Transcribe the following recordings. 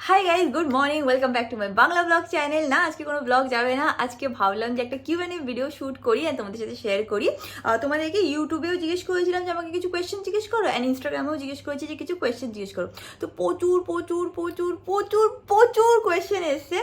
Hi guys, good morning, welcome back to my Bangla blog channel. না, আজকে কোনো blog যাবে না। আজকে ভাবলাম যে একটা কিউএনএ ভিডিও শ্যুট করি আর তোমাদের সাথে শেয়ার করি। তোমাদেরকে ইউটিউবেও জিজ্ঞেস করেছিলাম যে আমাকে কিছু কোয়েশ্চেন জিজ্ঞেস করো, অ্যান্ড ইনস্টাগ্রামেও জিজ্ঞেস করেছি যে কিছু কোয়েশ্চেন জিজ্ঞেস করো। তো প্রচুর প্রচুর প্রচুর প্রচুর প্রচুর কোয়েশ্চেন এসছে।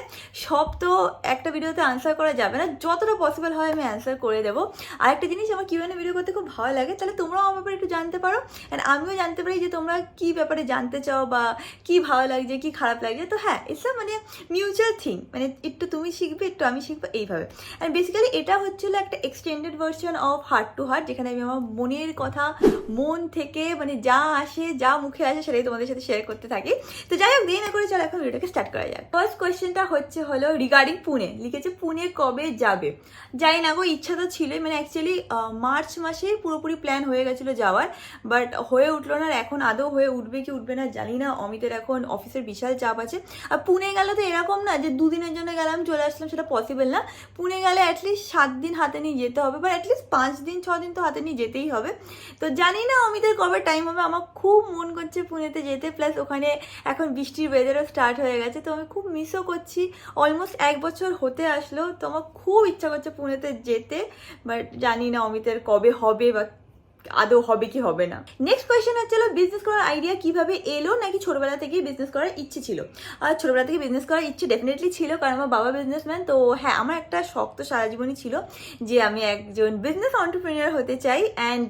সব তো একটা ভিডিওতে আনসার করা যাবে না, যতটা পসিবল হয় আমি অ্যান্সার করে দেবো। আরেকটা জিনিস, আমার কিউএনএ ভিডিও করতে খুব ভালো লাগে, তাহলে তোমরাও আমার ব্যাপারে একটু জানতে পারো, অ্যান্ড আমিও জানতে পারি যে তোমরা কী ব্যাপারে জানতে চাও বা কী ভালো লাগছে কী খারাপ লাগছে। তো হ্যাঁ, ইটস মানে মিউচুয়াল থিং, মানে একটু তুমি শিখবে একটু আমি শিখবো, এইভাবে। অ্যান্ড বেসিক্যালি এটা হচ্ছিলো একটা extended version of heart to heart, যেখানে আমি আমার মনের কথা মন থেকে মানে যা আসে যা মুখে আসে সেটাই তোমাদের সাথে শেয়ার করতে থাকি। তো যাই হোক, দেরি না করে চলো এখন ভিডিওটাকে স্টার্ট করা যাক। ফার্স্ট কোয়েশ্চেনটা হলো রিগার্ডিং পুনে। লিখেছে পুনে কবে যাবে। যাই না গো, ইচ্ছা তো ছিলই, মানে অ্যাকচুয়ালি মার্চ মাসে পুরোপুরি প্ল্যান হয়ে গেছিলো যাওয়ার, বাট হয়ে উঠলো না। এখন আদৌ হয়ে উঠবে কি উঠবে না জানি না। অমিতের এখন অফিসের বিশাল চাপ আছে। আর পুনে গেলে তো এরকম না যে দুদিনের জন্য গেলাম চলে আসলাম, সেটা পসিবল না। পুনে গেলে অ্যাটলিস্ট 7 দিন হাতে নিয়ে যেতে হবে, বা অ্যাটলিস্ট 5 দিন 6 দিন তো হাতে নিয়ে যেতেই হবে। তো জানি না অমিতের কবে টাইম হবে। আমার খুব মন করছে পুনেতে যেতে, প্লাস ওখানে এখন বৃষ্টির ওয়েদারও স্টার্ট হয়ে গেছে, তো আমি খুব মিসও করছি। অলমোস্ট 1 বছর হতে আসলো, তো আমার খুব ইচ্ছা করছে পুনেতে যেতে, বাট জানি না অমিতের কবে হবে বা আদৌ হবে কি হবে না। নেক্সট কোয়েশ্চেন হচ্ছিল বিজনেস করার আইডিয়া কিভাবে এলো, নাকি ছোটবেলা থেকেই বিজনেস করার ইচ্ছে ছিল। আর ছোটবেলা থেকে বিজনেস করার ইচ্ছে ডেফিনেটলি ছিল, কারণ আমার বাবা বিজনেসম্যান। তো হ্যাঁ, আমার একটা শখ তো সারা জীবনই ছিল যে আমি একজন বিজনেস অন্টারপ্রেনিয়র হতে চাই। অ্যান্ড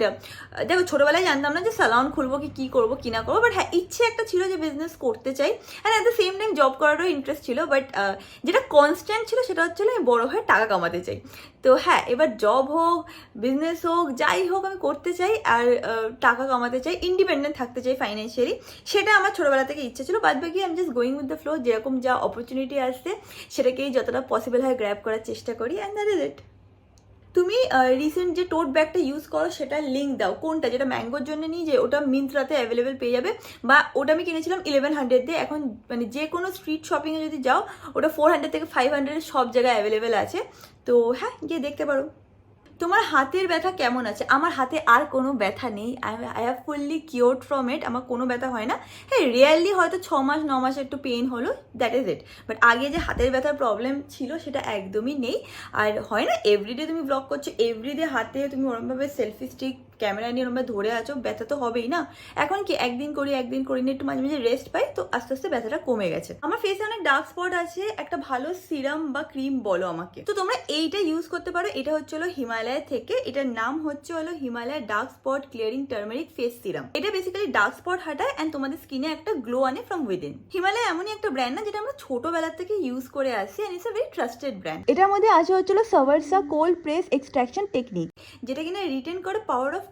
দেখো, ছোটবেলায় জানতাম না যে স্যালন খুলবো কি করবো কি না করবো, বাট হ্যাঁ, ইচ্ছে একটা ছিল যে বিজনেস করতে চাই। And at the same time job করারও ইন্টারেস্ট ছিল, বাট যেটা কনস্ট্যান্ট ছিল সেটা হচ্ছিল আমি বড় হয়ে টাকা কামাতে চাই। তো হ্যাঁ, এবার জব হোক বিজনেস হোক যাই হোক আমি করতে চাই, আর টাকা কামাতে চাই, ইন্ডিপেন্ডেন্ট থাকতে চাই ফাইন্যান্সিয়ালি। সেটা আমার ছোটোবেলা থেকে ইচ্ছে ছিল। বাদ বাকি আমি just going with the flow, যেরকম যা অপরচুনিটি আসছে সেটাকেই যতটা পসিবল হয় গ্র্যাব করার চেষ্টা করি, অ্যান্ড দ্যাট ইজ ইট। তুমি রিসেন্ট যে টোট ব্যাগটা ইউজ করো সেটার লিঙ্ক দাও, কোনটা, যেটা ম্যাঙ্গোর জন্য নিয়ে যে ওটা মিন্ত্রাতে অ্যাভেলেবেল পেয়ে যাবে, বা ওটা আমি কিনেছিলাম 1100 দিয়ে। এখন মানে যে কোনো স্ট্রিট শপিংয়ে যদি যাও ওটা 400 থেকে 500 সব জায়গায় অ্যাভেলেবেল আছে। তো হ্যাঁ, গিয়ে দেখতে পারো। তোমার হাতের ব্যথা কেমন আছে? আমার হাতে আর কোনো ব্যথা নেই। I have fully cured from it. আমার কোনো ব্যথা হয় না। হ্যাঁ, রিয়েলি হয়তো 6 মাস 9 মাস একটু পেইন হলো, দ্যাট ইজ ইট। বাট আগে যে হাতের ব্যথার প্রবলেম ছিল সেটা একদমই নেই। আর হয় না, এভরিডে তুমি ব্লগ করছো, এভরিডে হাতে তুমি ওরমভাবে সেলফি স্টিক ক্যামেরা নিয়ে ওরমভাবে ধরে আছো, ব্যথা তো হবেই না। এখন কি একদিন করি না, একটু মাঝে মাঝে রেস্ট পাই, তো আস্তে আস্তে ব্যথাটা কমে গেছে। আমার ফেসে অনেক ডার্ক স্পট আছে, একটা ভালো সিরাম বা ক্রিম বলো আমাকে। তো তোমরা এইটা ইউজ করতে পারো। এটা হচ্ছে হিমালয় থেকে, এটার নাম হচ্ছে Himalaya dark spot clearing turmeric face serum. এটা বেসিক্যালি ডার্ক স্পট হাঁটায় অ্যান্ড তোমাদের স্কিনে একটা গ্লো আনে ফ্রম উইদিন। হিমালয় এমনই একটা ব্র্যান্ড না, যেটা আমরা ছোটবেলা থেকে ইউজ করে আসছি, and it's a very trusted brand. এটার মধ্যে আছে সাভারসা কোল্ড প্রেস এক্সট্রাকশন টেকনিক, যেটা কিনা রিটেন করে পাওয়ার অফ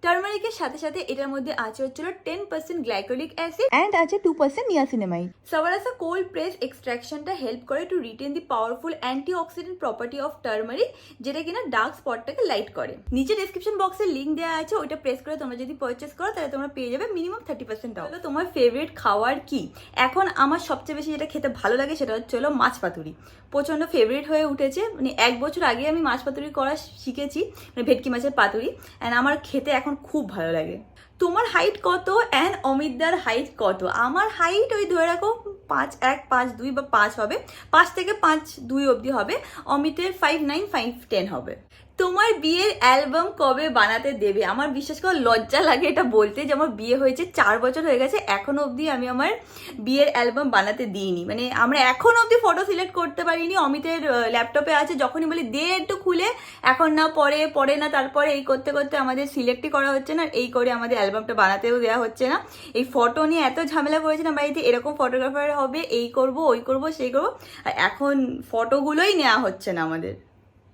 টার্মারিকের সাথে সাথে এটার মধ্যে আছে 10% গ্লাইকোলিক অ্যাসিড অ্যান্ড আছে 2% নিয়াসিনামাইড। সাভারসা কোল্ড প্রেস এক্সট্রাকশনটা হেল্প করে to retain the powerful antioxidant property of turmeric, যেটা কিনা ডার্ক স্পটটাকে লাইট করে। নিচে ডেসক্রিপশন বক্সে লিঙ্ক দেওয়া আছে, ওইটা প্রেস করে তোমরা যদি পারচেস করো তাহলে তোমরা পেয়ে যাবে মিনিমাম 30% অফ। তোমার ফেভারিট খাবার কি? এখন আমার সবচেয়ে বেশি যেটা খেতে ভালো লাগে সেটা হচ্ছে মাছ পাতুরি। প্রচণ্ড ফেভারিট হয়ে উঠেছে। মানে 1 বছর আগে আমি মাছ পাতুরি করা শিখেছি, মানে ভেটকি মাছের পাতুরি, অ্যান্ড আমার খেতে এখন খুব ভালো লাগে। তোমার হাইট কত অ্যান্ড অমিতদার হাইট কত? আমার হাইট ওই ধরে রাখো 5'1", 5'2" বা 5 হবে, 5 থেকে 5'2" অবধি হবে। অমিতের 5'9", 5'10" হবে। তোমার বিয়ের অ্যালবাম কবে বানাতে দেবে? আমার বিশ্বাস করো লজ্জা লাগে এটা বলতে, যে আমার বিয়ে হয়েছে 4 বছর হয়ে গেছে, এখনো অবধি আমি আমার বিয়ের অ্যালবাম বানাতে দিইনি। মানে আমরা এখনো অবধি ফটো সিলেক্ট করতে পারিনি। অমিতের ল্যাপটপে আছে, যখনই বলি দে একটু খুলে, এখন না পরে না তারপরে, এই করতে করতে আমাদের সিলেক্টই করা হচ্ছে না, এই করে আমাদের অ্যালবামটা বানাতেও দেওয়া হচ্ছে না। এই ফটো নিয়ে এত ঝামেলা করেছে না বাড়িতে, এরকম ফটোগ্রাফার হবে, এই করব ওই করব সেই করবো, আর এখন ফটোগুলোই নেওয়া হচ্ছে না আমাদের।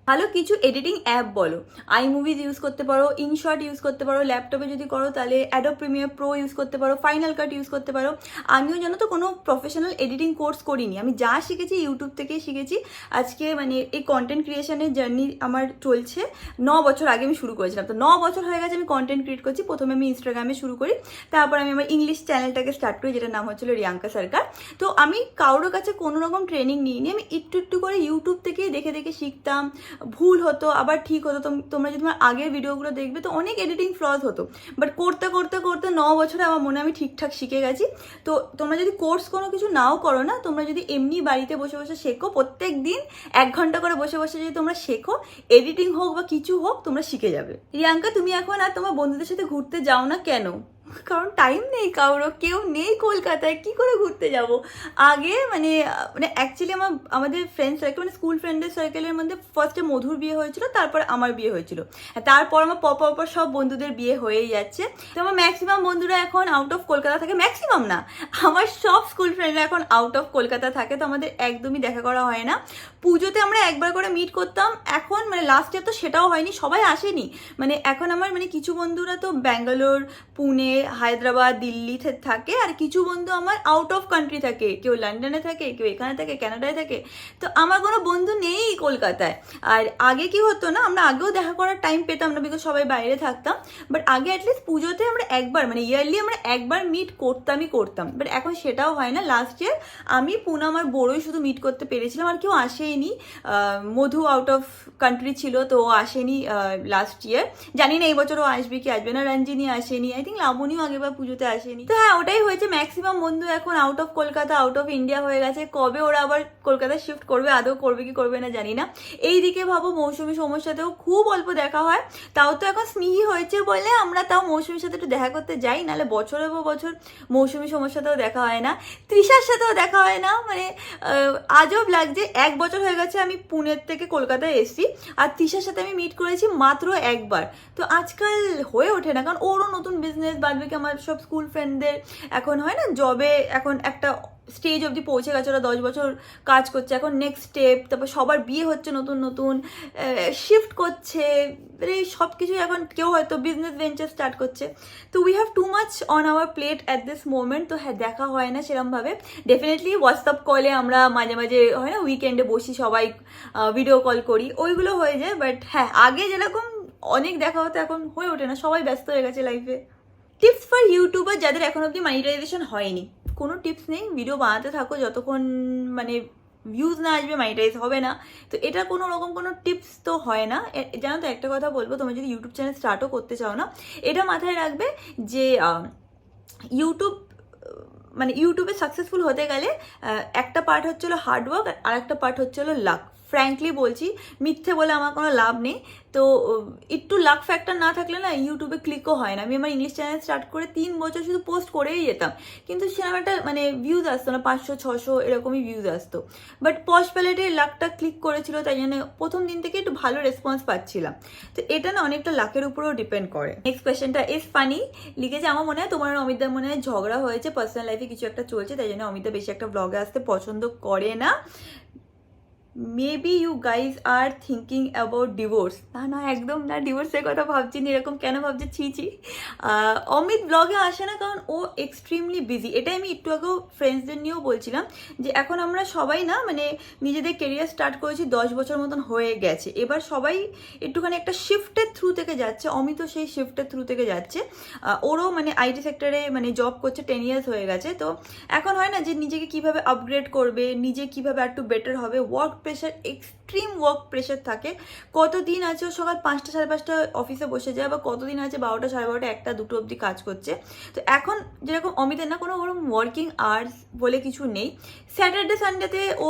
ভালো কিছু এডিটিং অ্যাপ বলো। আইমুভিজ ইউজ করতে পারো, ইনশর্ট ইউজ করতে পারো, ল্যাপটপে যদি করো তাহলে অ্যাডোব প্রিমিয়ার প্রো ইউজ করতে পারো, ফাইনাল কাট ইউজ করতে পারো। আমিও জানো তো কোনো প্রফেশনাল এডিটিং কোর্স করিনি, আমি যা শিখেছি ইউটিউব থেকেই শিখেছি। আজকে মানে এই কন্টেন্ট ক্রিয়েশনের জার্নি আমার চলছে 9 বছর আগে আমি শুরু করেছিলাম, তো 9 বছর হয়ে গেছে আমি কন্টেন্ট ক্রিয়েট করছি। প্রথমে আমি ইনস্টাগ্রামে শুরু করি, তারপর আমি আমার ইংলিশ চ্যানেলটাকে স্টার্ট করি, যেটার নাম হচ্ছিল রিয়াঙ্কা সরকার। তো আমি কারোর কাছে কোনো রকম ট্রেনিং নিইনি, আমি একটু একটু করে ইউটিউব থেকেই দেখে দেখে শিখতাম, ভুল হতো আবার ঠিক হতো। তোমরা যদি আমার আগের ভিডিওগুলো দেখবে তো অনেক এডিটিং ফ্লজ হতো, বাট করতে করতে করতে 9 বছরে আমার মনে আমি ঠিকঠাক শিখে গেছি। তো তোমরা যদি কোর্স কোনো কিছু নাও করো না, তোমরা যদি এমনি বাড়িতে বসে বসে শেখো, প্রত্যেক দিন 1 ঘন্টা করে বসে বসে যদি তোমরা শেখো, এডিটিং হোক বা কিছু হোক, তোমরা শিখে যাবে। রিয়াঙ্কা, তুমি এখন আর তোমার বন্ধুদের সাথে ঘুরতে যাও না কেন? কারণ টাইম নেই কারোর, কেউ নেই কলকাতায়, কি করে ঘুরতে যাব। আগে মানে অ্যাকচুয়ালি আমাদের ফ্রেন্ড সার্কেল, মানে স্কুল ফ্রেন্ডের সার্কেলের মধ্যে ফার্স্টে মধুর বিয়ে হয়েছিল, তারপর আমার বিয়ে হয়েছিল, তারপর আমার পর সব বন্ধুদের বিয়ে হয়েই যাচ্ছে। তো আমার ম্যাক্সিমাম বন্ধুরা এখন আউট অফ কলকাতা থাকে, ম্যাক্সিমাম না, আমার সব স্কুল ফ্রেন্ডরা এখন আউট অফ কলকাতা থাকে, তো আমাদের একদমই দেখা করা হয় না। পুজোতে আমরা একবার করে মিট করতাম, এখন মানে লাস্ট ইয়ার তো সেটাও হয়নি, সবাই আসেনি। মানে এখন আমার মানে কিছু বন্ধুরা তো ব্যাঙ্গালোর, পুনে, হায়দ্রাবাদ, দিল্লিতে থাকে, আর কিছু বন্ধু আমার আউট অফ কান্ট্রি থাকে, কেউ লন্ডনে থাকে, কেউ এখানে থাকে, কানাডায় থাকে। তো আমার কোনো বন্ধু নেই কলকাতায়। আর আগে কি হতো না, আমরা আগেও দেখা করার টাইম পেতাম না, বিকজ সবাই বাইরে থাকতাম, বাট আগে অ্যাটলিস্ট পুজোতে আমরা একবার মানে ইয়ারলি আমরা একবার মিট করতাম, বাট এখন সেটাও হয় না। লাস্ট ইয়ার আমি পুনে আমার বড়োই শুধু মিট করতে পেরেছিলাম, আর কেউ আসেইনি। মধু আউট অফ কান্ট্রি ছিল, তো ও আসেনি লাস্ট ইয়ার। জানি না এই বছর ও আসবে কি আসবে না। রঞ্জিনী আসেনি, আই থিঙ্ক লাবণীও আগেবার পুজোতে আসেনি। তো হ্যাঁ, ওটাই হয়েছে, ম্যাক্সিমাম বন্ধু এখন out of Kolkata, out of India হয়ে গেছে। কবে ওরা আবার কলকাতা শিফট করবে, আদৌ করবে কি করবে না জানি না। এইদিকে ভাবো মৌসুমী সমস্যার সাথেও খুব অল্প দেখা হয়, তাও তো এখন স্নেহী হয়েছে বলে আমরা তাও মৌসুমীর সাথে একটু দেখা করতে যাই, নাহলে বছরের পর বছর মৌসুমী সমস্যার সাথেও দেখা হয় না, তৃষার সাথেও দেখা হয় না। মানে আজব লাগছে, 1 বছর হয়ে গেছে আমি পুনের থেকে কলকাতায় এসেছি, আর তৃষার সাথে আমি মিট করেছি মাত্র একবার। তো আজকাল হয়ে ওঠে না, কারণ ওরও নতুন বিজনেস, বাদবে কি আমার সব স্কুল ফ্রেন্ডদের এখন হয় না জবে, এখন একটা স্টেজ অবধি পৌঁছে গেছে, ওরা 10 বছর কাজ করছে, এখন নেক্সট স্টেপ, তারপর সবার বিয়ে হচ্ছে, নতুন নতুন শিফট করছে, মানে সব কিছুই এখন কেউ হয়তো বিজনেস ভেঞ্চার স্টার্ট করছে। তো we have too much on our plate at this moment. তো হ্যাঁ, দেখা হয় না সেরমভাবে। ডেফিনেটলি হোয়াটসঅ্যাপ কলে আমরা মাঝে মাঝে হয় না, উইকেন্ডে বসি সবাই, ভিডিও কল করি, ওইগুলো হয়ে যায়। বাট হ্যাঁ, আগে যেরকম অনেক দেখা হতো এখন হয়ে ওঠে না, সবাই ব্যস্ত হয়ে গেছে লাইফে। টিপস ফর ইউটিউবার যাদের এখন অবধি মনিটাইজেশন হয়নি। কোনো টিপস নেই, ভিডিও বানাতে থাকো, যতক্ষণ মানে ভিউজ না আসবে মনিটাইজ হবে না। তো এটা কোনো রকম কোনো টিপস তো হয় না। জানো তো, একটা কথা বলবো, তোমরা যদি ইউটিউব চ্যানেল স্টার্টও করতে চাও না, এটা মাথায় রাখবে যে ইউটিউব মানে ইউটিউবে সাকসেসফুল হতে গেলে একটা পার্ট হচ্ছিলো হার্ডওয়ার্ক, আর একটা পার্ট হচ্ছিলো লাক। ফ্র্যাঙ্কলি বলছি, মিথ্যে বলে আমার কোনো লাভ নেই। তো একটু লাক ফ্যাক্টর না থাকলে না ইউটিউবে ক্লিকও হয় না। আমি আমার ইংলিশ চ্যানেল স্টার্ট করে 3 বছর শুধু পোস্ট করেই যেতাম, কিন্তু সেরকম একটা মানে ভিউজ আসতো না, 500-600 এরকমই ভিউজ আসতো। বাট পশ প্যালেটে লাকটা ক্লিক করেছিল, তাই জন্য প্রথম দিন থেকে একটু ভালো রেসপন্স পাচ্ছিলাম। তো এটা না অনেকটা লাকের উপরেও ডিপেন্ড করে। নেক্সট কোয়েশ্চেনটা ইজ ফানি লিখেছে, আমার মনে হয় তোমার অমিতার মনে হয় ঝগড়া হয়েছে, পার্সোনাল লাইফে কিছু একটা চলছে, তাই জন্য অমিতা বেশি একটা ব্লগে আসতে পছন্দ করে না। Maybe you guys are thinking about divorce. না একদম না, ডিভোর্সের কথা ভাবছি না, এরকম কেন ভাবছি, ছি। অমিত ব্লগে আসে না কারণ ও এক্সট্রিমলি বিজি। এটাই আমি একটু আগেও ফ্রেন্ডসদের নিয়েও বলছিলাম, যে এখন আমরা সবাই না মানে নিজেদের কেরিয়ার স্টার্ট করেছি, 10 বছর মতন হয়ে গেছে, এবার সবাই একটুখানি একটা শিফটের থ্রু থেকে যাচ্ছে। অমিতও সেই শিফটের থ্রু থেকে যাচ্ছে, ওরও মানে আইটি সেক্টরে মানে জব করছে, 10 ইয়ার্স হয়ে গেছে। তো এখন হয় না যে নিজেকে কিভাবে আপগ্রেড করবে, নিজে কিভাবে আর একটু বেটার হবে। Work pressure, extreme work pressure থাকে। কতদিন আছে ও সকাল 5টা 5:30 অফিসে বসে যায়, বা কতদিন আছে 12টা 12:30 1টা 2টো অবধি কাজ করছে। তো এখন যেরকম অমিতের না কোনো ওরকম ওয়ার্কিং আওয়ার্স বলে কিছু নেই। স্যাটারডে সানডেতে ও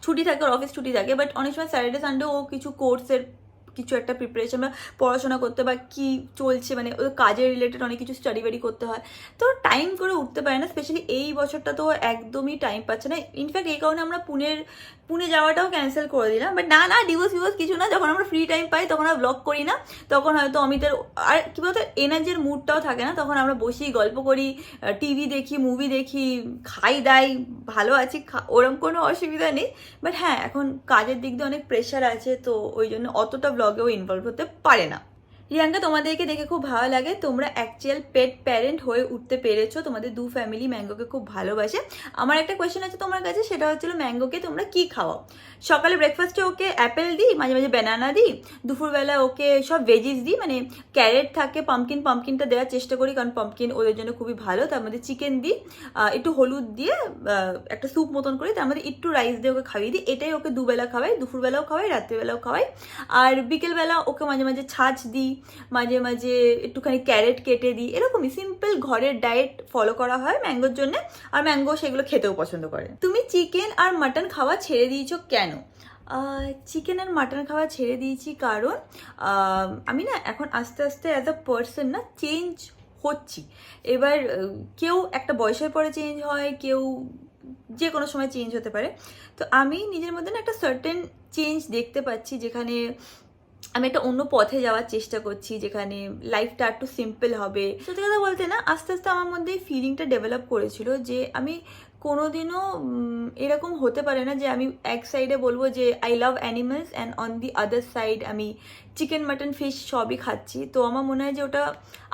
ছুটি থাকে, ওর অফিস ছুটি থাকে, বাট অনেক সময় স্যাটারডে সানডে ও কিছু কোর্সের কিছু একটা প্রিপারেশন বা পড়াশোনা করতে, বা কি চলছে মানে ওদের কাজের রিলেটেড অনেক কিছু স্টাডি বাড়ি করতে হয়, তো টাইম করে উঠতে পারে না। স্পেশালি এই বছরটা তো একদমই টাইম পাচ্ছে না। ইনফ্যাক্ট এই কারণে আমরা পুনে যাওয়াটাও ক্যান্সেল করে দিলাম। বাট না ডিভোর্স কিছু না, যখন আমরা ফ্রি টাইম পাই তখন আমরা ব্লগ করি না, তখন হয়তো অমিতের আর কি বলতো এনার্জির মুডটাও থাকে না, তখন আমরা বসি গল্প করি, টিভি দেখি, মুভি দেখি, খাই দাই, ভালো আছি, ওরকম কোনো অসুবিধা নেই। বাট হ্যাঁ, এখন কাজের দিক দিয়ে অনেক প্রেশার আছে, তো ওই জন্য অতটা ব্লগেও ইনভলভ হতে পারে না। রিয়াঙ্কা, তোমাদেরকে দেখে খুব ভালো লাগে, তোমরা অ্যাকচুয়াল পেট প্যারেন্ট হয়ে উঠতে পেরেছো, তোমাদের দু ফ্যামিলি ম্যাঙ্গোকে খুব ভালোবাসে। আমার একটা কোয়েশ্চেন আছে তোমার কাছে, সেটা হচ্ছিল ম্যাঙ্গোকে তোমরা কি খাওয়াও? সকালে ব্রেকফাস্টে ওকে অ্যাপেল দিই, মাঝে মাঝে ব্যানানা দিই, দুপুরবেলা ওকে সব ভেজিস দিই, মানে ক্যারেট থাকে, পাম্পকিনটা দেওয়ার চেষ্টা করি, কারণ পাম্পকিন ওদের জন্য খুবই ভালো। তার মধ্যে চিকেন দিই, একটু হলুদ দিয়ে একটা স্যুপ মতন করি, তার মধ্যে একটু রাইস দিয়ে ওকে খাইয়ে দিই। এটাই ওকে দুবেলা খাওয়াই, দুপুরবেলাও খাওয়াই, রাত্রিবেলাও খাওয়াই। আর বিকেলবেলা ওকে মাঝে মাঝে ছাঁচ দিই, মাঝে মাঝে একটুখানি ক্যারেট কেটে দিই, এরকমই সিম্পল ঘরের ডায়েট ফলো করা হয় ম্যাঙ্গোর জন্য। আর ম্যাঙ্গো সেগুলো খেতেও পছন্দ করে। তুমি চিকেন আর মাটন খাওয়া ছেড়ে দিয়েছো কেন? চিকেন আর মাটন খাওয়া ছেড়ে দিয়েছি কারণ আমি না এখন আস্তে আস্তে অ্যাজ আ পার্সন না চেঞ্জ হচ্ছি। এবার কেউ একটা বয়সের পরে চেঞ্জ হয়, কেউ যে কোনো সময় চেঞ্জ হতে পারে। তো আমি নিজের মধ্যে না একটা সার্টেন চেঞ্জ দেখতে পাচ্ছি, যেখানে আমি একটা অন্য পথে যাওয়ার চেষ্টা করছি, যেখানে লাইফটা একটু সিম্পল হবে। সত্যি কথা বলতে না, আস্তে আস্তে আমার মধ্যে এই ফিলিংটা ডেভেলপ করেছিল যে আমি কোনোদিনও এরকম হতে পারে না যে আমি এক সাইডে বলবো যে I love animals and on the other side আমি চিকেন মাটন ফিশ সবই খাচ্ছি। তো আমার মনে হয় যে ওটা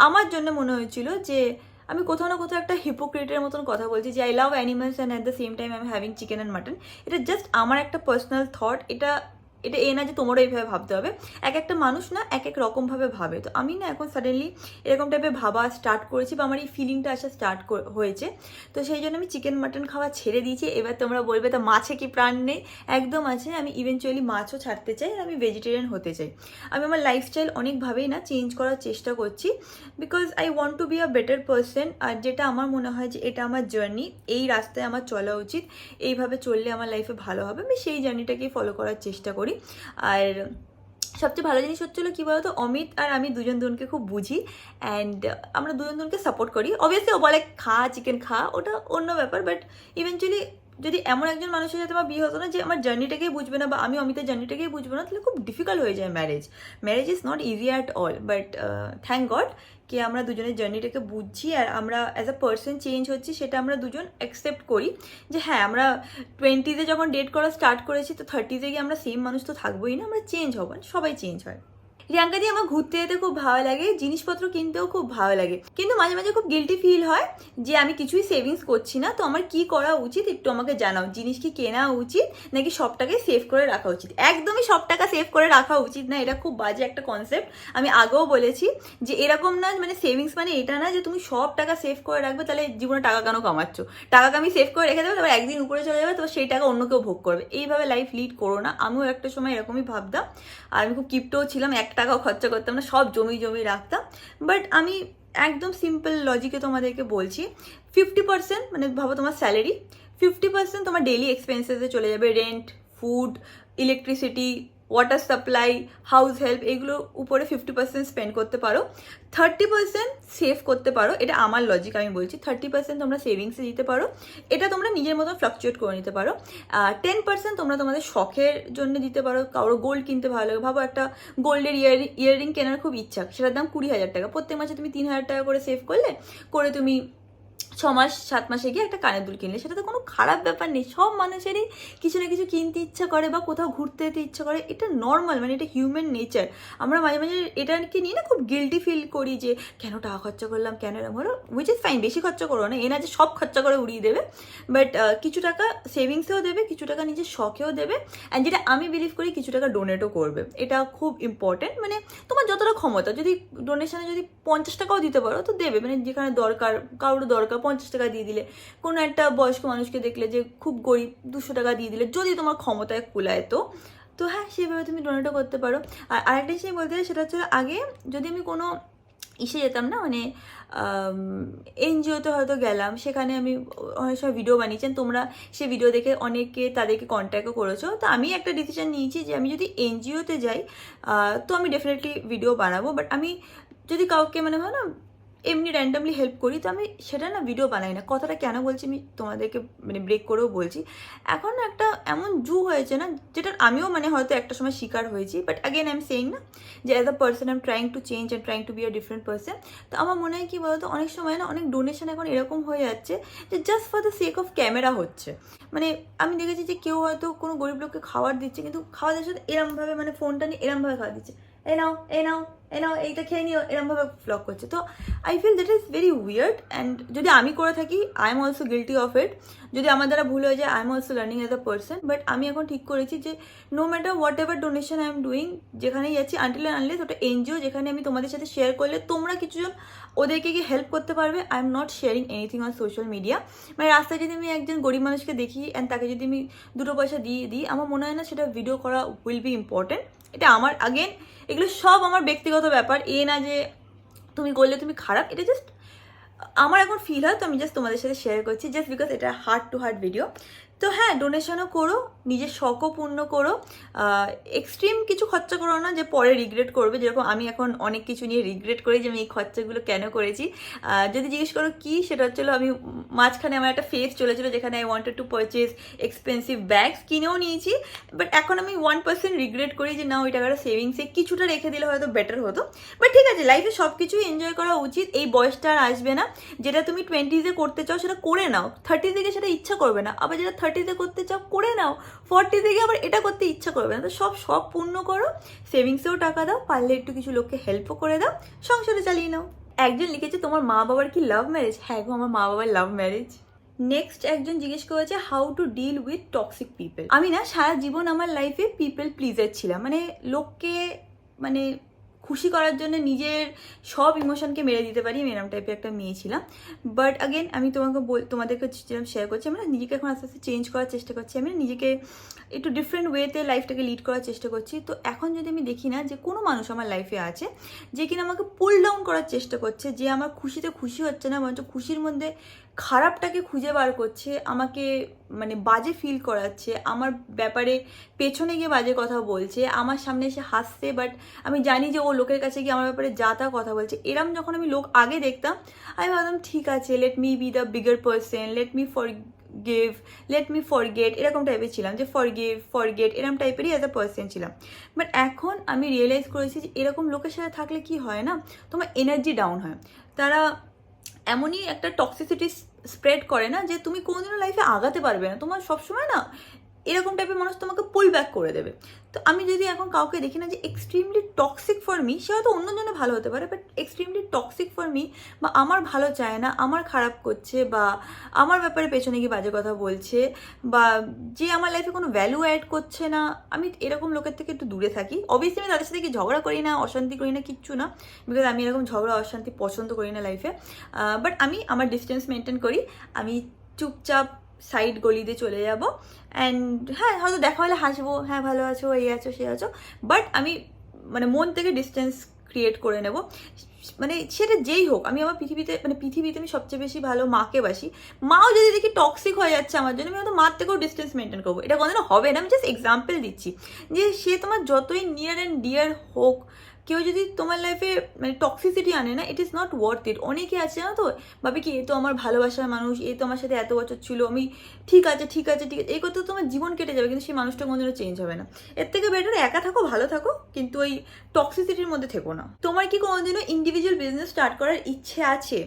আমার জন্য মনে হয়েছিল যে আমি কোথাও না কোথাও একটা হিপোক্রেটের মতন কথা বলছি যে I love animals and at the same time I am having chicken and mutton. এটা জাস্ট আমার একটা পার্সোনাল থট। এটা এ না যে তোমারও এইভাবে ভাবতে হবে। এক একটা মানুষ না এক এক রকমভাবে ভাবে। তো আমি না এখন সাডেনলি এরকম টাইপের ভাবা স্টার্ট করেছি, বা আমার এই ফিলিংটা আসা স্টার্ট হয়েছে। তো সেই জন্য আমি চিকেন মাটন খাওয়া ছেড়ে দিয়েছি। এবার তোমরা বলবে তা মাছে কি প্রাণ নেই? একদম আছে। আমি ইভেনচুয়ালি মাছও ছাড়তে চাই, আমি ভেজিটেরিয়ান হতে চাই। আমি আমার লাইফস্টাইল অনেকভাবেই না চেঞ্জ করার চেষ্টা করছি, because I want to be a better person. আর যেটা আমার মনে হয় যে এটা আমার জার্নি, এই রাস্তায় আমার চলা উচিত, এইভাবে চললে আমার লাইফে ভালো হবে, আমি সেই জার্নিটাকেই ফলো করার চেষ্টা করি। আর সবচেয়ে ভালো জিনিস হচ্ছিলো কী বলতো, অমিত আর আমি দুজন দুজনকে খুব বুঝি, অ্যান্ড আমরা দুজন দুজনকে সাপোর্ট করি। অবভিয়াসলি ও বলে খা চিকেন খা, ওটা অন্য ব্যাপার, বাট ইভেনচুয়ালি যদি এমন একজন মানুষের সাথে আমার বিয়ে হতো না যে আমার জার্নিটাকেই বুঝবে না, বা আমি অমিতের জার্নিটাকেই বুঝবো না, তাহলে খুব ডিফিকাল্ট হয়ে যায় marriage is not easy at all. But thank god কি আমরা দুজনের জার্নিটাকে বুঝছি, আর আমরা অ্যাজ আ পার্সন চেঞ্জ হচ্ছি, সেটা আমরা দুজন অ্যাকসেপ্ট করি যে হ্যাঁ, আমরা 20s যখন ডেট করা স্টার্ট করেছি, তো 30s গিয়ে আমরা সেম মানুষ তো থাকবোই না, আমরা চেঞ্জ হব, সবাই চেঞ্জ হয়। রিয়াঙ্কা দি, আমার ঘুরতে যেতে খুব ভালো লাগে, জিনিসপত্র কিনতেও খুব ভালো লাগে, কিন্তু মাঝে মাঝে খুব গিল্টি ফিল হয় যে আমি কিছুই সেভিংস করছি না। তো আমার কি করা উচিত একটু আমাকে জানাও। জিনিস কি কেনা উচিত নাকি সব টাকাই সেভ করে রাখা উচিত? একদমই সব টাকা সেভ করে রাখা উচিত না, এটা খুব বাজে একটা কনসেপ্ট। আমি আগেও বলেছি যে এরকম না, মানে সেভিংস মানে এটা না যে তুমি সব টাকা সেভ করে রাখবে, তাহলে জীবনে টাকা কেন কামাচ্ছ? টাকা আমি সেভ করে রেখে দেবো, তারপর একদিন উপরে চলে যাবে, তো সেই টাকা অন্য কেউ ভোগ করবে। এইভাবে লাইফ লিড করো না। আমিও একটা সময় এরকমই ভাবতাম, আর আমি খুব কিপটেও ছিলাম, 1 টাকাও খরচা করতাম না, সব জমি রাখতাম। বাট আমি একদম সিম্পল লজিকে তোমাদেরকে বলছি, 50% মানে ভাবো তোমার স্যালারি, 50% তোমার ডেইলি এক্সপেন্সেসে চলে যাবে। Rent, food, electricity, water supply, house help, এগুলোর উপরে 50% স্পেন্ড করতে পারো। 30% সেভ করতে পারো। এটা আমার লজিক, আমি বলছি 30% তোমরা সেভিংসে দিতে পারো, এটা তোমরা নিজের মতো ফ্লাকচুয়েট করে নিতে পারো। 10% তোমরা তোমাদের শখের জন্য দিতে পারো। কারো গোল্ড কিনতে ভালো লাগে, ভাবো একটা গোল্ডের ইয়াররিং কেনার খুব ইচ্ছা, সেটার দাম 20,000 টাকা। প্রত্যেক মাসে তুমি 3,000 টাকা করে সেভ করে তুমি 6 মাস 7 মাসে গিয়ে একটা কানের দুল কিনলে, সেটা তো কোনো খারাপ ব্যাপার নেই। সব মানুষেরই কিছু না কিছু কিনতে ইচ্ছা করে বা কোথাও ঘুরতে যেতে ইচ্ছা করে, এটা নর্মাল, মানে এটা হিউম্যান নেচার। আমরা মাঝে মাঝে এটাকে নিয়ে না খুব গিল্টি ফিল করি যে কেন টাকা খরচা করলাম, কেন এরকম হলো, উইচ ইজ ফাইন। বেশি খরচা করো না, এ না যে সব খরচা করে উড়িয়ে দেবে, বাট কিছু টাকা সেভিংসেও দেবে, কিছু টাকা নিজের শখেও দেবে, অ্যান্ড যেটা আমি বিলিভ করি কিছু টাকা ডোনেটও করবে। এটা খুব ইম্পর্টেন্ট। মানে তোমার যতটা ক্ষমতা, যদি ডোনেশনে যদি 50 টাকাও দিতে পারো তো দেবে, মানে যেখানে দরকার, কারোর দরকার 50 টাকা দিয়ে দিলে, কোনো একটা বয়স্ক মানুষকে দেখলে যে খুব গরিব, 200 টাকা দিয়ে দিলে, যদি তোমার ক্ষমতায় কুলায় তো হ্যাঁ, সেভাবে তুমি ডোনেটও করতে পারো। আর আরেকটা জিনিস বলতে চাই, সেটা হচ্ছে আগে যদি আমি কোনো ইসে যেতাম না, মানে এনজিওতে হয়তো গেলাম, সেখানে আমি অনেক সময় ভিডিও বানিয়েছেন, তোমরা সে ভিডিও দেখে অনেকে তাদেরকে কন্ট্যাক্টও করেছো। তো আমি একটা ডিসিশন নিয়েছি যে আমি যদি এনজিওতে যাই তো আমি ডেফিনেটলি ভিডিও বানাবো, বাট আমি যদি কাউকে মানে হয় না এমনি র্যান্ডামলি হেল্প করি, তো আমি সেটা না ভিডিও বানাই না। কথাটা কেন বলছি আমি তোমাদেরকে মানে ব্রেক করেও বলছি, এখন একটা এমন যুগ হয়েছে না, যেটা আমিও মানে হয়তো একটা সময় শিকার হয়েছি, but again I am saying না যে as a person I am trying to change and trying to be a different person. তো আমার মনে হয় কি বলতো, অনেক সময় না অনেক ডোনেশন এখন এরকম হয়ে যাচ্ছে যে just for the sake of camera হচ্ছে। মানে আমি দেখেছি যে কেউ হয়তো কোনো গরিব লোককে খাবার দিচ্ছে, কিন্তু খাওয়া দেওয়ার সাথে এরমভাবে মানে ফোনটা নিয়ে এরমভাবে খাওয়া দিচ্ছে, এই নাও এইটা খেয়ে নিও, এরকমভাবে ব্লগ করছে। তো I feel that is very weird. And যদি আমি করে থাকি, I am also guilty of it. যদি আমার দ্বারা ভুল হয়ে যায়, I am also learning as a person. But আমি এখন ঠিক করেছি যে no matter whatever donation I am doing, যেখানেই যাচ্ছি, আনটিল অ্যান্ড আনলেস ওটা এনজিও যেখানে আমি তোমাদের সাথে শেয়ার করলে তোমরা কিছুজন ওদেরকে গিয়ে হেল্প করতে পারবে, I am not sharing anything on social media. মানে রাস্তায় যদি আমি একজন গরিব মানুষকে দেখি অ্যান্ড তাকে যদি আমি 2 পয়সা দিয়ে দিই, আমার মনে হয় না সেটা ভিডিও করা উইল বি ইম্পর্টেন্ট। এটা আমার আগেন, এগুলো সব আমার ব্যক্তিগত ব্যাপার, না যে তুমি করলে তুমি খারাপ। এটা জাস্ট আমার এখন ফিল হয়, তো আমি জাস্ট তোমাদের সাথে শেয়ার করছি, জাস্ট বিকজ এটা হার্ট টু হার্ট ভিডিও। তো হ্যাঁ, ডোনেশনও করো, নিজের শখও পূর্ণ করো, এক্সট্রিম কিছু খরচা করো না যে পরে রিগ্রেট করবে। যেরকম আমি এখন অনেক কিছু নিয়ে রিগ্রেট করি যে আমি এই খরচাগুলো কেন করেছি। যদি জিজ্ঞেস করো কি, সেটা হচ্ছিলো আমি মাঝখানে আমার একটা ফেজ চলেছিল যেখানে I wanted to purchase expensive bags, কিনেও নিয়েছি। বাট এখন আমি 1% রিগ্রেট করি যে না, ওই টাকাটা সেভিংসে কিছুটা রেখে দিলে হয়তো বেটার হতো। বাট ঠিক আছে, লাইফে সব কিছুই এনজয় করা উচিত। এই বয়সটা আর আসবে না, যেটা তুমি 20s করতে চাও সেটা করে নাও, 30s থেকে সেটা ইচ্ছা করবে না, আবার যেটা 30s করতে চাও করে নাও, 40 থেকে আবার এটা করতে ইচ্ছা করবে না। তো সব শখ পূর্ণ করো, সেভিংসেও টাকা দাও, পারলে একটু কিছু লোককে হেল্পও করে দাও, সংসারে চালিয়ে নাও। একজন লিখেছে তোমার মা বাবার কি লাভ ম্যারেজ? হ্যাঁ গো, আমার মা বাবার লাভ ম্যারেজ। নেক্সট একজন জিজ্ঞেস করেছে how to deal with toxic people. আমি না সারা জীবন আমার লাইফে পিপল প্লিজার ছিলাম, মানে লোককে মানে খুশি করার জন্য নিজের সব ইমোশনকে মেরে দিতে পারি, আমি এরকম টাইপের একটা মেয়ে ছিলাম। বাট আগেন আমি তোমাদেরকে শেয়ার করছি, আমি না নিজেকে এখন আস্তে আস্তে চেঞ্জ করার চেষ্টা করছি, আমি না নিজেকে একটু ডিফারেন্ট ওয়েতে লাইফটাকে লিড করার চেষ্টা করছি। তো এখন যদি আমি দেখি না যে কোনো মানুষ আমার লাইফে আছে যে কিনা আমাকে পুল ডাউন করার চেষ্টা করছে, যে আমার খুশিতে খুশি হচ্ছে না, বরঞ্চ খুশির মধ্যে খারাপটাকে খুঁজে বার করছে, আমাকে মানে বাজে ফিল করাচ্ছে, আমার ব্যাপারে পেছনে গিয়ে বাজে কথা বলছে, আমার সামনে এসে হাসছে, বাট আমি জানি যে ও লোকের কাছে গিয়ে আমার ব্যাপারে যা তা কথা বলছে। এরম যখন আমি লোক আগে দেখতাম, আমি ভাবতাম ঠিক আছে, let me B the bigger person, let me forget, এরকম টাইপের ছিলাম, যে ফরগেট এরকম টাইপেরই অ্যাজ আ পার্সন ছিলাম। বাট এখন আমি রিয়েলাইজ করেছি যে এরকম লোকের সাথে থাকলে কি হয় না, তোমার এনার্জি ডাউন হয়। তারা এমনই একটা টক্সিসিটি স্প্রেড করে না যে তুমি কোনোদিনও লাইফে আগাতে পারবে না, তোমার সবসময় না এরকম টাইপের মানুষ তোমাকে পুল ব্যাক করে দেবে। তো আমি যদি এখন কাউকে দেখি না যে এক্সট্রিমলি টক্সিক ফর মি, সে হয়তো অন্যজনে ভালো হতে পারে, but extremely toxic for me, বা আমার ভালো চায় না, আমার খারাপ করছে, বা আমার ব্যাপারে পেছনে গিয়ে বাজে কথা বলছে, বা যে আমার লাইফে কোনো ভ্যালু অ্যাড করছে না, আমি এরকম লোকের থেকে একটু দূরে থাকি। অবভিয়াসলি আমি তাদের সাথে কি ঝগড়া করি না, অশান্তি করি না, কিচ্ছু না, বিকজ আমি এরকম ঝগড়া অশান্তি পছন্দ করি না লাইফে। বাট আমি আমার ডিস্টেন্স মেনটেন করি, আমি চুপচাপ সাইড গলিতে চলে যাব। অ্যান্ড হ্যাঁ, হয়তো দেখা হলে হাসবো, হ্যাঁ ভালো আছো, এই আছো, সে আছো, বাট আমি মানে মন থেকে ডিস্টেন্স ক্রিয়েট করে নেব। মানে সেটা যেই হোক, আমি আমার পৃথিবীতে আমি সবচেয়ে বেশি ভালো মাকে বাসি। মাও যদি দেখি টক্সিক হয়ে যাচ্ছে আমার জন্য, আমি হয়তো মার থেকেও ডিস্টেন্স মেনটেন করবো। এটা কোনোদিনও হবে না, আমি জাস্ট এক্সাম্পল দিচ্ছি যে সে তোমার যতই নিয়ার অ্যান্ড ডিয়ার হোক, কেউ যদি তোমার লাইফে মানে টক্সিসিটি আনে না, it is not worth it. অনেকে আছে না, তো ভাবে কি এ তো আমার ভালোবাসার মানুষ, এ তো আমার সাথে এত বছর ছিল, আমি ঠিক আছে এই করতে তোমার জীবন কেটে যাবে, কিন্তু সেই মানুষটা কোনোদিনও চেঞ্জ হবে না। এর থেকে বেটার একা থাকো, ভালো থাকো, কিন্তু ওই টক্সিসিটির মধ্যে থেকো না। তোমার কি কোনোদিনও ইন্ডিভিজুয়াল বিজনেস স্টার্ট করার ইচ্ছে আছে?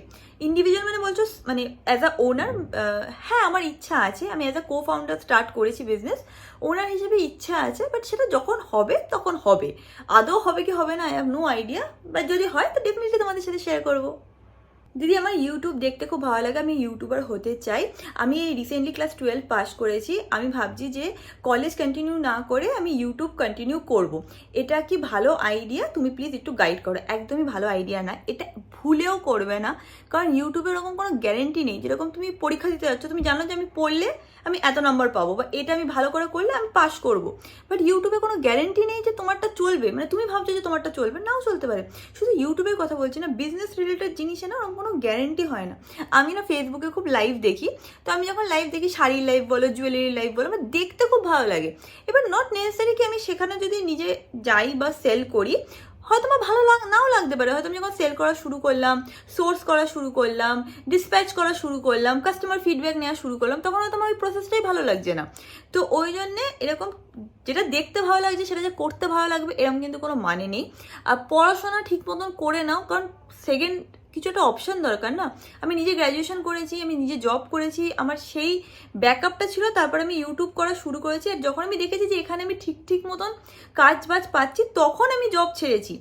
ইন্ডিভিজুয়াল মানে বলছো মানে অ্যাজ আ ওনার? হ্যাঁ, আমার ইচ্ছা আছে। আমি as a co founder start করেছি বিজনেস, ওনার হিসেবে ইচ্ছা আছে, বাট সেটা যখন হবে তখন হবে। আদৌ হবে কি হবে না, I have no idea, but যদি হয় তো ডেফিনেটলি তোমাদের সাথে শেয়ার করবো। দিদি আমার ইউটিউব দেখতে খুব ভালো লাগে, আমি ইউটিউবার হতে চাই। আমি রিসেন্টলি ক্লাস 12 পাস করেছি, আমি ভাবছি যে কলেজ কন্টিনিউ না করে আমি ইউটিউব কন্টিনিউ করব। এটা কি ভালো আইডিয়া? তুমি প্লিজ একটু গাইড করো। একদমই ভালো আইডিয়া না, এটা ভুলেও করবে না, কারণ ইউটিউবে এরকম কোনো গ্যারেন্টি নেই। যেরকম তুমি পরীক্ষা দিতে যাচ্ছ, তুমি জানো যে আমি পড়লে আমি এত নম্বর পাবো, বা এটা আমি ভালো করে করলে আমি পাস করব, বাট ইউটিউবে কোনো গ্যারেন্টি নেই যে তোমারটা চলবে। মানে তুমি ভাবছো যে তোমারটা চলবে, নাও চলতে পারে। শুধু ইউটিউবের কথা বলছি না, বিজনেস রিলেটেড জিনিসে না কোনো গ্যারেন্টি হয় না। আমি না ফেসবুকে খুব লাইভ দেখি, তো আমি যখন লাইভ দেখি, শাড়ির লাইভ বলো, জুয়েলারি লাইভ বলো, আমার দেখতে খুব ভালো লাগে। এবার নট নেসেসারি কি আমি সেখানে যদি নিজে যাই বা সেল করি, হয়তো আমার ভালো নাও লাগতে পারে। হয়তো আমি যখন সেল করা শুরু করলাম, সোর্স করা শুরু করলাম, ডিসপ্যাচ করা শুরু করলাম, কাস্টমার ফিডব্যাক নেওয়া শুরু করলাম, তখন হয়তো আমার ওই প্রসেসটাই ভালো লাগছে না। তো ওই জন্যে এরকম যেটা দেখতে ভালো লাগছে সেটা যে করতে ভালো লাগবে এরকম কিন্তু কোনো মানে নেই। আর পড়াশোনা ঠিক মতন করে নাও, কারণ সেকেন্ড কিছু একটা অপশন দরকার না। আমি নিজে গ্র্যাজুয়েশন করেছি, আমি নিজে জব করেছি, আমার সেই ব্যাকআপটা ছিল, তারপর আমি ইউটিউব করা শুরু করেছি। আর যখন আমি দেখেছি যে এখানে আমি ঠিক মতন কাজ বাজ পাচ্ছি, তখন আমি জব ছেড়েছি।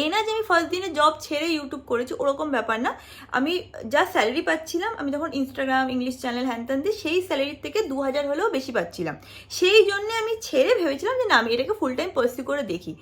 এই না যে আমি ফার্স্ট দিনে জব ছেড়ে ইউটিউব করেছি, ওরকম ব্যাপার না। আমি যা স্যালারি পাচ্ছিলাম, আমি তখন ইনস্টাগ্রাম ইংলিশ চ্যানেল হ্যান ত্যান দিয়ে সেই স্যালারির থেকে 2000 হলেও বেশি পাচ্ছিলাম। সেই জন্য আমি ছেড়ে ভেবেছিলাম যে না, আমি এটাকে ফুল টাইম পার্সিউ করে দেখি।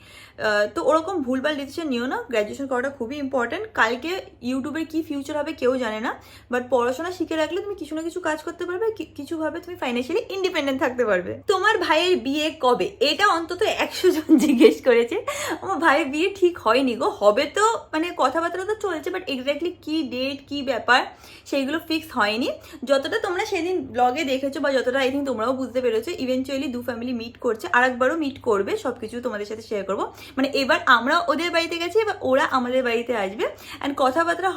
তো ওরকম ভুলভাল ডিসিশন নিও না। গ্র্যাজুয়েশন করাটা খুবই ইম্পর্ট্যান্ট। কালকে ইউটিউবের কি ফিউচার হবে কেউ জানে না, বাট পড়াশোনা শিখে রাখলে তুমি কিছু না কিছু কাজ করতে পারবে, কিছুভাবে তুমি ফাইন্যান্সিয়ালি ইন্ডিপেন্ডেন্ট থাকতে পারবে। তোমার ভাইয়ের বিয়ে কবে, এটা অন্তত 100 জন জিজ্ঞেস করেছে। আমার ভাইয়ের বিয়ে ঠিক হয়নি গো, হবে তো মানে কথাবার্তা তো চলছে, বাট এক্স্যাক্টলি কি ডেট কি ব্যাপার সেইগুলো ফিক্স হয়নি। যতটা তোমরা সেদিন ব্লগে দেখেছো বা যতটা আই থিঙ্ক তোমরাও বুঝতে পেরেছো, ইভেনচুয়ালি দু ফ্যামিলি মিট করছে, আর একবারও মিট করবে, সব কিছু তোমাদের সাথে শেয়ার করবো। মানে এবার আমরা ওদের বাড়িতে গেছি, এবার ওরা আমাদের বাড়িতে আসবে, অ্যান্ড কথাবার্তা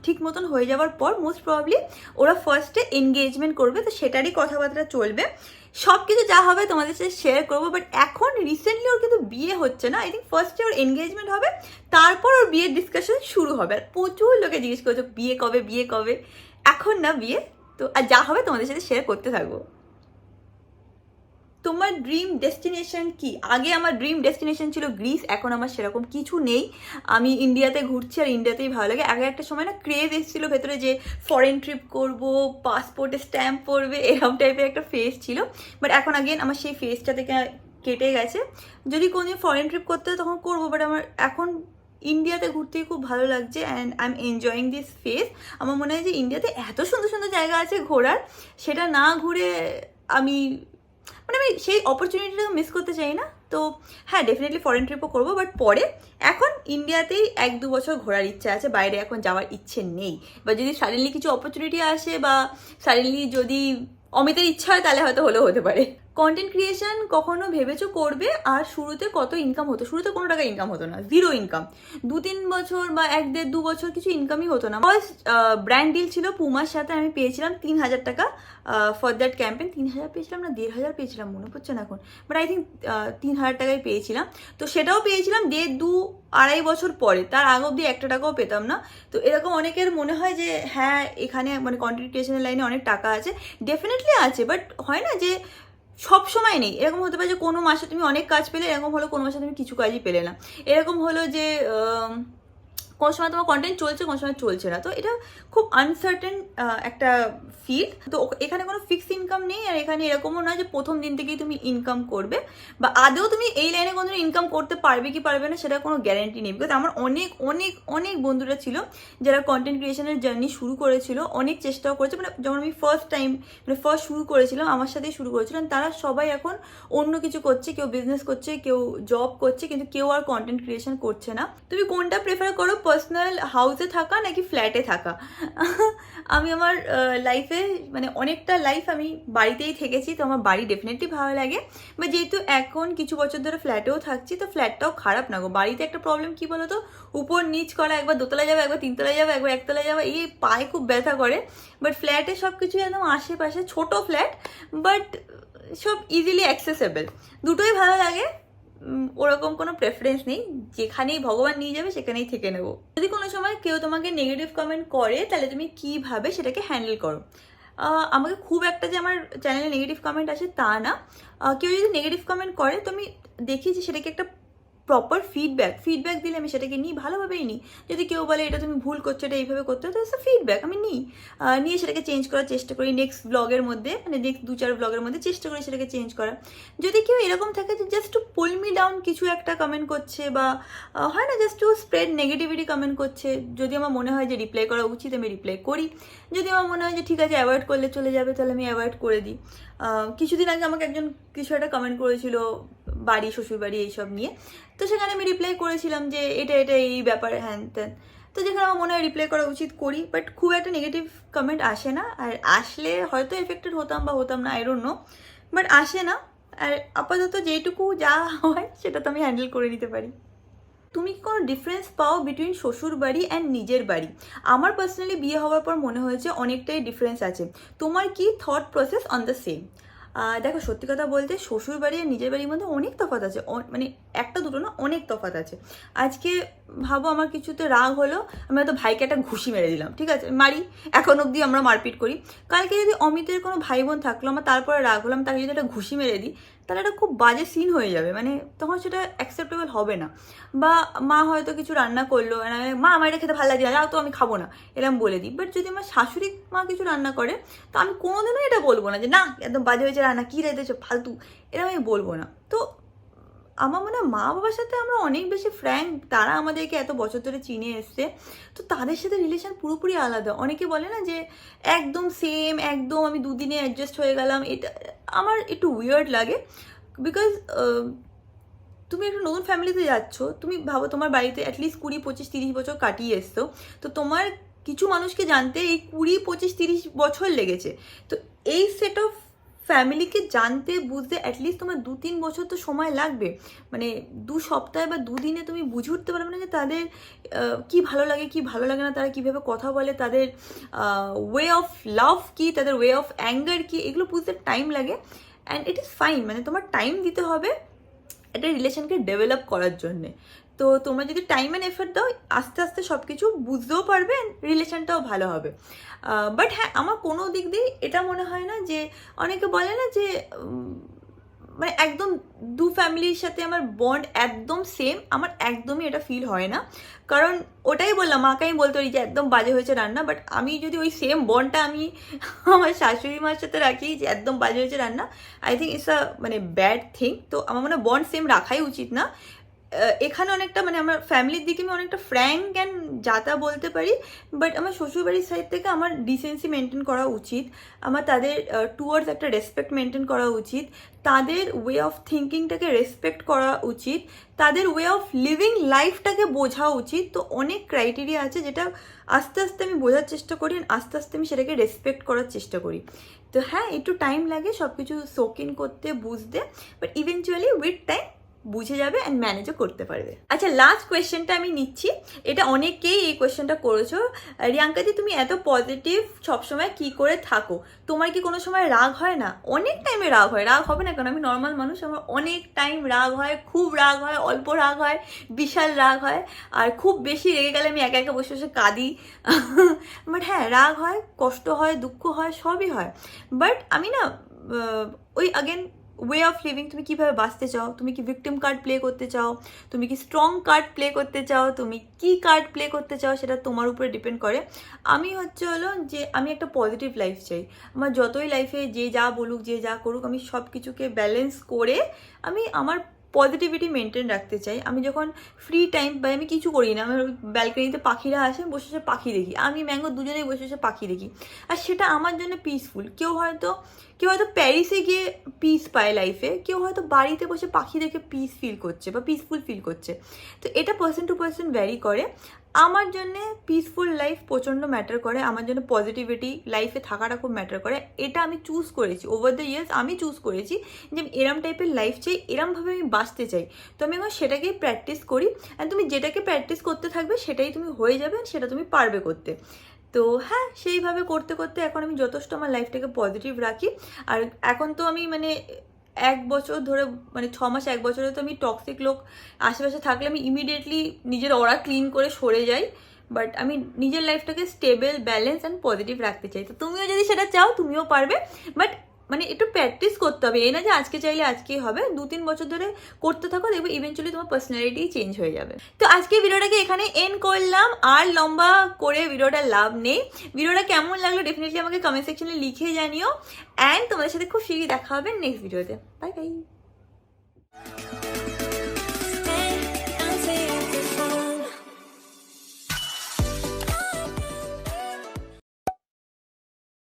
ঠিক মতন হয়ে যাওয়ার পর মোস্ট প্রবাবলি ওরা ফার্স্টে এনগেজমেন্ট করবে, তো সেটারই কথাবার্তা চলবে। সব কিছু যা হবে তোমাদের সাথে শেয়ার করবো। বাট এখন রিসেন্টলি ওর কিন্তু বিয়ে হচ্ছে না, আই থিঙ্ক ফার্স্টে ওর এনগেজমেন্ট হবে, তারপর ওর বিয়ের ডিসকাশন শুরু হবে। আর প্রচুর লোকে জিজ্ঞেস করছো বিয়ে কবে বিয়ে কবে, এখন না বিয়ে। তো আর যা হবে তোমাদের সাথে শেয়ার করতে থাকবো। তোমার ড্রিম ডেস্টিনেশন কি? আগে আমার ড্রিম ডেস্টিনেশন ছিল গ্রিস, এখন আমার সেরকম কিছু নেই। আমি ইন্ডিয়াতে ঘুরছি আর ইন্ডিয়াতেই ভালো লাগে। আগে একটা সময় না ক্রেজ এসেছিলো ভেতরে যে ফরেন ট্রিপ করব, পাসপোর্টে স্ট্যাম্প পড়বে, এরকম টাইপের একটা ফেজ ছিল। বাট এখন আগেন আমার সেই ফেজটা থেকে কেটে গেছে। যদি কোনোদিন ফরেন ট্রিপ করতে হয় তখন করবো, বাট আমার এখন ইন্ডিয়াতে ঘুরতেই খুব ভালো লাগছে and I am enjoying this phase. আমার মনে হয় যে ইন্ডিয়াতে এত সুন্দর সুন্দর জায়গা আছে ঘোরার, সেটা না ঘুরে আমি মানে আমি সেই অপরচুনিটিটা মিস করতে চাই না। তো হ্যাঁ, ডেফিনেটলি ফরেন ট্রিপও করবো, বাট পরে। এখন ইন্ডিয়াতেই 1-2 বছর ঘোরার ইচ্ছা আছে, বাইরে এখন যাওয়ার ইচ্ছে নেই। বা যদি সাডেনলি কিছু অপরচুনিটি আসে বা সাডেনলি যদি অমিতের ইচ্ছা হয় তাহলে হয়তো হতে পারে। কন্টেন্ট ক্রিয়েশন কখনো ভেবেছো করবে? আর শুরুতে কত ইনকাম হতো? শুরুতে কোনো টাকা ইনকাম হতো না, জিরো ইনকাম। 2-3 বছর বা 1-1.5-2 বছর কিছু ইনকামই হতো না। ফার্স্ট ব্র্যান্ড ডিল ছিল পুমার সাথে, আমি পেয়েছিলাম 3000 টাকা ফর দ্যাট ক্যাম্পেন। 3000 পেয়েছিলাম না 1500 পেয়েছিলাম, মনে পড়ছে না এখন, বাট আই থিঙ্ক 3000 টাকায় পেয়েছিলাম। তো সেটাও পেয়েছিলাম 1.5-2-2.5 বছর পরে, তার আগে অব্দি 1 টাকাও পেতাম না। তো এরকম অনেকের মনে হয় যে হ্যাঁ এখানে মানে কন্টেন্ট ক্রিয়েশনের লাইনে অনেক টাকা আছে, ডেফিনেটলি আছে, বাট হয় না যে সব সময় নেই। এরকম হতে পারে যে কোনো মাসে তুমি অনেক কাজ পেলে, এরকম হলো কোনো মাসে তুমি কিছু কাজই পেলে না। এরকম হলো যে কোনো সময় তোমার কন্টেন্ট চলছে, কোনো সময় চলছে না। তো এটা খুব আনসার্টেন একটা ফিল্ড। তো এখানে কোনো ফিক্সড ইনকাম নেই, আর এখানে এরকমও নয় যে প্রথম দিন থেকেই তুমি ইনকাম করবে, বা আদৌ তুমি এই লাইনে কোনো ইনকাম করতে পারবে কি পারবে না সেটা কোনো গ্যারান্টি নেই। বিকজ আমার অনেক অনেক অনেক বন্ধুরা ছিল যারা কন্টেন্ট ক্রিয়েশনের জার্নি শুরু করেছিল, অনেক চেষ্টাও করেছে। মানে যখন আমি ফার্স্ট শুরু করেছিলাম, আমার সাথেই শুরু করেছিলাম, তারা সবাই এখন অন্য কিছু করছে, কেউ বিজনেস করছে, কেউ জব করছে, কিন্তু কেউ আর কন্টেন্ট ক্রিয়েশন করছে না। তুমি কোনটা প্রেফার করো, পার্সোনাল হাউসে থাকা নাকি ফ্ল্যাটে থাকা? আমি আমার লাইফে মানে অনেকটা লাইফ আমি বাড়িতেই থেকেছি, তো আমার বাড়ি ডেফিনেটলি ভালো লাগে। বা যেহেতু এখন কিছু বছর ধরে ফ্ল্যাটেও থাকছি, তো ফ্ল্যাটটাও খারাপ না গো। বাড়িতে একটা প্রবলেম কি বলো তো, উপর নিচ করা, একবার দোতলায় যাবে, একবার তিনতলায় যাবে, একবার একতলায় যাবে, এই পায়ে খুব ব্যথা করে। বাট ফ্ল্যাটে সব কিছু একদম আশেপাশে, ছোট ফ্ল্যাট, বাট সব ইজিলি অ্যাক্সেসেবল। দুটোই ভালো লাগে, ওরকম কোনো প্রেফারেন্স নেই, যেখানেই ভগবান নিয়ে যাবে সেখানেই থেকে নেবো। যদি কোনো সময় কেউ তোমাকে নেগেটিভ কমেন্ট করে, তাহলে তুমি কিভাবে সেটাকে হ্যান্ডেল করো? আমাকে খুব একটা যে আমার চ্যানেলে নেগেটিভ কমেন্ট আসে তা না। কেউ যদি নেগেটিভ কমেন্ট করে, তো আমি দেখি যে সেটাকে একটা প্রপার ফিডব্যাক দিলে আমি সেটাকে নিই, ভালোভাবেই নিই। যদি কেউ বলে এটা তুমি ভুল করছো, এটা এইভাবে করতে হবে, তো ফিডব্যাক আমি নিয়ে সেটাকে চেঞ্জ করার চেষ্টা করি নেক্সট ব্লগের মধ্যে, মানে নেক্সট 2-4 ব্লগের মধ্যে চেষ্টা করি সেটাকে চেঞ্জ করার। যদি কেউ এরকম থাকে যে জাস্ট টু পুল মি ডাউন কিছু একটা কমেন্ট করছে, বা হয় না just to spread negativity comment করছে, যদি আমার মনে হয় যে রিপ্লাই করা উচিত আমি রিপ্লাই করি। যদি আমার মনে হয় যে ঠিক আছে অ্যাভয়েড করলে চলে যাবে, তাহলে আমি অ্যাভয়েড করে দিই। কিছুদিন আগে আমাকে একজন কিছু একটা কমেন্ট করেছিল বাড়ি, শ্বশুরবাড়ি এইসব নিয়ে, তো সেখানে আমি রিপ্লাই করেছিলাম যে এটা এই ব্যাপার হ্যান ত্যান। তো যেখানে আমার মনে হয় রিপ্লাই করা উচিত করি, বাট খুব একটা নেগেটিভ কমেন্ট আসে না। আর আসলে হয়তো এফেক্টেড হতাম বা হতাম না, আই ডোন্ট নো, বাট আসে না। আর আপাতত যেটুকু যা হয় সেটা তো আমি হ্যান্ডেল করে নিতে পারি। তুমি কি কোনো ডিফারেন্স পাও বিটুইন শ্বশুর বাড়ি অ্যান্ড নিজের বাড়ি? আমার পার্সোনালি বিয়ে হওয়ার পর মনে হয়েছে অনেকটাই ডিফারেন্স আছে। তোমার কি thought process on the same? দেখো, সত্যি কথা বলতে শ্বশুর বাড়ি আর নিজের বাড়ির মধ্যে অনেক তফাৎ আছে, মানে একটা দুটো না, অনেক তফাৎ আছে। আজকে ভাবো আমার কিছুতে রাগ হলো, আমি হয়তো ভাইকে একটা ঘুষি মেরে দিলাম, ঠিক আছে, মারি, এখন অবধি আমরা মারপিট করি। কালকে যদি অমিতের কোনো ভাই বোন থাকলো, আমার তারপরে রাগ হলাম, তাকে যদি একটা ঘুষি মেরে দিই, তাহলে একটা খুব বাজে সিন হয়ে যাবে, মানে তখন সেটা অ্যাকসেপ্টেবল হবে না। বা মা হয়তো কিছু রান্না করলো, মা আমার এটা খেতে ভালো লাগে না, তো আমি খাবো না, এরকম বলে দিই। বাট যদি আমার শাশুড়ি মা কিছু রান্না করে, তো আমি কোনোদিনও এটা বলবো না যে না একদম বাজে হয়েছে রান্না, কী রেঁধেছো ফালতু, এরকম আমি বলবো না। তো আমার মনে হয় মা বাবার সাথে আমরা অনেক বেশি ফ্র্যাঙ্ক, তারা আমাদেরকে এত বছর ধরে চিনে এসছে, তো তাদের সাথে রিলেশন পুরোপুরি আলাদা। অনেকে বলে না যে একদম সেম, একদম আমি দুদিনে অ্যাডজাস্ট হয়ে গেলাম, এটা আমার একটু উইয়ার্ড লাগে। বিকজ তুমি একটা নতুন ফ্যামিলিতে যাচ্ছ, তুমি ভাবো তোমার বাড়িতে অ্যাটলিস্ট 20, 25, 30 বছর কাটিয়ে এসছো, তো তোমার কিছু মানুষকে জানতে এই 20, 25, 30 বছর লেগেছে। তো এই সেট অফ ফ্যামিলিকে জানতে বুঝতে অ্যাটলিস্ট তোমার 2-3 বছর তো সময় লাগবে। মানে 2 সপ্তাহে বা 2 দিনে তুমি বুঝে উঠতে পারবে না যে তাদের কি ভালো লাগে, কি ভালো লাগে না, তারা কীভাবে কথা বলে, তাদের ওয়ে অফ লাভ কি, তাদের ওয়ে অফ অ্যাঙ্গার কি, এগুলো বুঝতে টাইম লাগে। অ্যান্ড ইট ইজ ফাইন, মানে তোমার টাইম দিতে হবে একটা রিলেশনকে ডেভেলপ করার জন্যে। তো তোমরা যদি টাইম অ্যান্ড এফোর্ট দাও, আস্তে আস্তে সব কিছু বুঝতেও পারবে, রিলেশনটাও ভালো হবে। বাট হ্যাঁ, আমার কোনো দিক দিয়ে এটা মনে হয় না যে, অনেকে বলে না যে মানে একদম দু ফ্যামিলির সাথে আমার বন্ড একদম সেম, আমার একদমই এটা ফিল হয় না। কারণ ওটাই বললাম, মাকে আমি বলতে পারি যে একদম বাজে হয়েছে রান্না, বাট আমি যদি ওই সেম বন্ডটা আমি আমার শাশুড়ি মার সাথে রাখি যে একদম বাজে হয়েছে রান্না, আই থিঙ্ক ইটস আ মানে ব্যাড থিং। তো আমার মনে হয় বন্ড সেম রাখাই উচিত না। এখানে অনেকটা মানে আমার ফ্যামিলির দিকে আমি অনেকটা ফ্র্যাঙ্ক অ্যান্ড যাতা বলতে পারি, বাট আমার শ্বশুরবাড়ির সাইড থেকে আমার ডিসেন্সি মেনটেন করা উচিত, আমার তাদের টুয়ার্ডস একটা রেসপেক্ট মেনটেন করা উচিত, তাদের ওয়ে অফ থিঙ্কিংটাকে রেসপেক্ট করা উচিত, তাদের ওয়ে অফ লিভিং লাইফটাকে বোঝা উচিত। তো অনেক ক্রাইটেরিয়া আছে যেটা আস্তে আস্তে আমি বোঝার চেষ্টা করি, আস্তে আস্তে আমি সেটাকে রেসপেক্ট করার চেষ্টা করি। তো হ্যাঁ, একটু টাইম লাগে সব কিছু সোক ইন করতে, বুঝতে, বাট ইভেনচুয়ালি উইথ টাইম বুঝে যাবে অ্যান্ড ম্যানেজও করতে পারবে। আচ্ছা, লাস্ট কোয়েশ্চেনটা আমি নিচ্ছি, এটা অনেকেই এই কোয়েশ্চেনটা করেছো। রিয়াঙ্কাদি, তুমি এত পজিটিভ সবসময় কি করে থাকো? তোমার কি কোনো সময় রাগ হয় না? অনেক টাইমে রাগ হয়, রাগ হবে না কারণ আমি নর্মাল মানুষ, আমার অনেক টাইম রাগ হয়, খুব রাগ হয়, অল্প রাগ হয়, বিশাল রাগ হয়, আর খুব বেশি রেগে গেলে আমি একা একা বসে বসে কাঁদি। বাট হ্যাঁ, রাগ হয়, কষ্ট হয়, দুঃখ হয়, সবই হয়। বাট আমি না ওই আগেন ওয়ে অফ লিভিং, তুমি কীভাবে বাঁচতে চাও, তুমি কি ভিকটিম কার্ড প্লে করতে চাও, তুমি কি স্ট্রং কার্ড প্লে করতে চাও, তুমি কি কার্ড প্লে করতে চাও, সেটা তোমার উপরে ডিপেন্ড করে। আমি হলো যে আমি একটা পজিটিভ লাইফ চাই। আমার যতই লাইফে যে যা বলুক, যে যা করুক, আমি সব কিছুকে ব্যালেন্স করে আমি আমার পজিটিভিটি মেনটেন রাখতে চাই। আমি যখন ফ্রি টাইম বা আমি কিছু করি না, আমার ব্যালকনিতে পাখিরা আসে, বসে বসে পাখি দেখি, আমি ম্যাঙ্গো দুজনেই বসে বসে পাখি দেখি, আর সেটা আমার জন্য পিসফুল। কেউ হয়তো প্যারিসে গিয়ে পিস পায় লাইফে, কেউ হয়তো বাড়িতে বসে পাখি দেখে পিস ফিল করছে বা পিসফুল ফিল করছে। তো এটা পার্সন টু পার্সন ভ্যারি করে। আমার জন্যে পিসফুল লাইফ প্রচণ্ড ম্যাটার করে, আমার জন্য পজিটিভিটি লাইফে থাকাটা খুব ম্যাটার করে। এটা আমি চুজ করেছি, ওভার দ্য ইয়ার্স আমি চুজ করেছি যে এরম টাইপের লাইফ চাই, এরমভাবে আমি বাঁচতে চাই। তো আমি এখন সেটাকেই প্র্যাকটিস করি, অ্যান্ড তুমি যেটাকে প্র্যাকটিস করতে থাকবে সেটাই তুমি হয়ে যাবে, সেটা তুমি পারবে করতে। তো হ্যাঁ, সেইভাবে করতে করতে এখন আমি যথেষ্ট আমার লাইফটাকে পজিটিভ রাখি। আর এখন তো আমি মানে 1 বছর ধরে, মানে 6 মাস 1 বছরে তো আমি টক্সিক লোক আশেপাশে থাকলে আমি ইমিডিয়েটলি নিজের অরা ক্লিন করে সরে যাই। বাট আমি নিজের লাইফটাকে স্টেবল, ব্যালেন্স অ্যান্ড পজিটিভ রাখতে চাই। তো তুমিও যদি সেটা চাও, তুমিও পারবে, বাট মানে একটু প্র্যাকটিস করতে হবে। এই না যে আজকে চাইলে আজকেই হবে, 2-3 বছর ধরে করতে থাকো, দেখবে ইভেনচুয়ালি তোমার পার্সোনালিটি চেঞ্জ হয়ে যাবে। তো আজকে ভিডিওটাকে এখানে এন্ড করলাম, আর লম্বা করে ভিডিওটা লাভ নেই। ভিডিওটা কেমন লাগলো ডেফিনেটলি আমাকে কমেন্ট সেকশনে লিখে জানিও, অ্যান্ড তোমাদের সাথে খুব শীঘ্রই দেখা হবে নেক্সট ভিডিওতে। Bye bye.